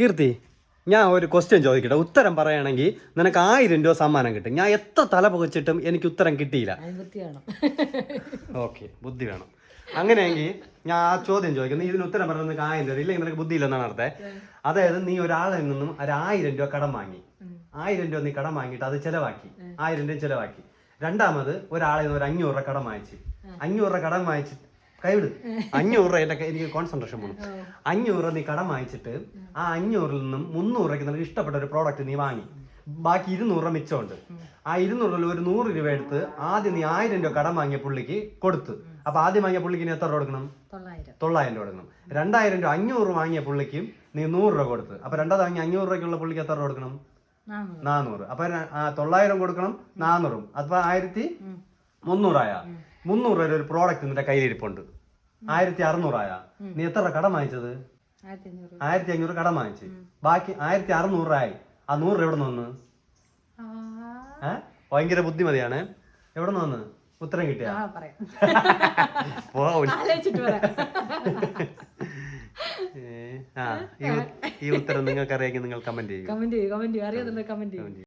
കീർത്തി, ഞാൻ ഒരു ക്വസ്റ്റ്യൻ ചോദിക്കട്ടെ, ഉത്തരം പറയുകയാണെങ്കിൽ നിനക്ക് 1000 രൂപ സമ്മാനം കിട്ടും. ഞാൻ എത്ര തല പുകച്ചിട്ടും എനിക്ക് ഉത്തരം കിട്ടിയില്ല. ഓക്കെ, ബുദ്ധി വേണം. അങ്ങനെയെങ്കിൽ ഞാൻ ആ ചോദ്യം ചോദിക്കും, നീ ഇതിന് ഉത്തരം പറഞ്ഞാൽ നിനക്ക് 1000 രൂപ, ഇല്ലെങ്കിൽ നിനക്ക് ബുദ്ധി ഇല്ലെന്നാണ് അർത്ഥം. അതായത് നീ ഒരാളിൽ നിന്നും 1000 രൂപ കടം വാങ്ങി, 1000 രൂപ നീ കടം വാങ്ങിയിട്ട് അത് ചെലവാക്കി, 1000 രൂപ ചെലവാക്കി. രണ്ടാമത് ഒരാളിൽ നിന്ന് ഒരു 500 രൂപ കടം വാങ്ങിച്ച്, 500 രൂപ കടം വാങ്ങിച്ച് കൈവിട്, 500 രൂപ എനിക്ക് കോൺസെൻട്രേഷൻ പോകണം. 500 രൂപ നീ കടം വാങ്ങിച്ചിട്ട് ആ 500 നിന്നും 300 രൂപയ്ക്ക് നിനക്ക് ഇഷ്ടപ്പെട്ട ഒരു പ്രോഡക്റ്റ് നീ വാങ്ങി, ബാക്കി 200 രൂപ മിച്ചമുണ്ട്. ആ 200 രൂപയിൽ ഒരു 100 രൂപ എടുത്ത് ആദ്യം നീ 1000 രൂപ കടം വാങ്ങിയ പുള്ളിക്ക് കൊടുത്ത്. അപ്പൊ ആദ്യം വാങ്ങിയ പുള്ളിക്ക് നീ എത്ര രൂപ കൊടുക്കണം? 900 രൂപ കൊടുക്കണം. 2000 രൂപ 500 വാങ്ങിയ പുള്ളിക്കും നീ 100 രൂപ കൊടുത്ത്. അപ്പൊ രണ്ടാമത് വാങ്ങിയ 500 രൂപയ്ക്കുള്ള പുള്ളിക്ക് എത്ര രൂപ കൊടുക്കണം? 400. അപ്പൊ 900 കൊടുക്കണം, 400, അപ്പൊ 1300 ആയ. 300 രൂപ ഒരു പ്രോഡക്റ്റ് നിന്റെ കയ്യിലിരിപ്പുണ്ട്, 1600 ആയ. നീ എത്ര കടം വാങ്ങിച്ചത്? 1500 കടം വാങ്ങിച്ച്, ബാക്കി 1600 ആയി. ആ 100 രൂപ എവിടെ നിന്ന് വന്ന്? ഭയങ്കര ബുദ്ധിമതിയാണ്. എവിടെ നിന്ന് വന്ന്? ഉത്തരം കിട്ടിയ ഈ ഉത്തരം നിങ്ങൾക്ക് അറിയാമെങ്കിൽ നിങ്ങൾ കമന്റ് ചെയ്യും.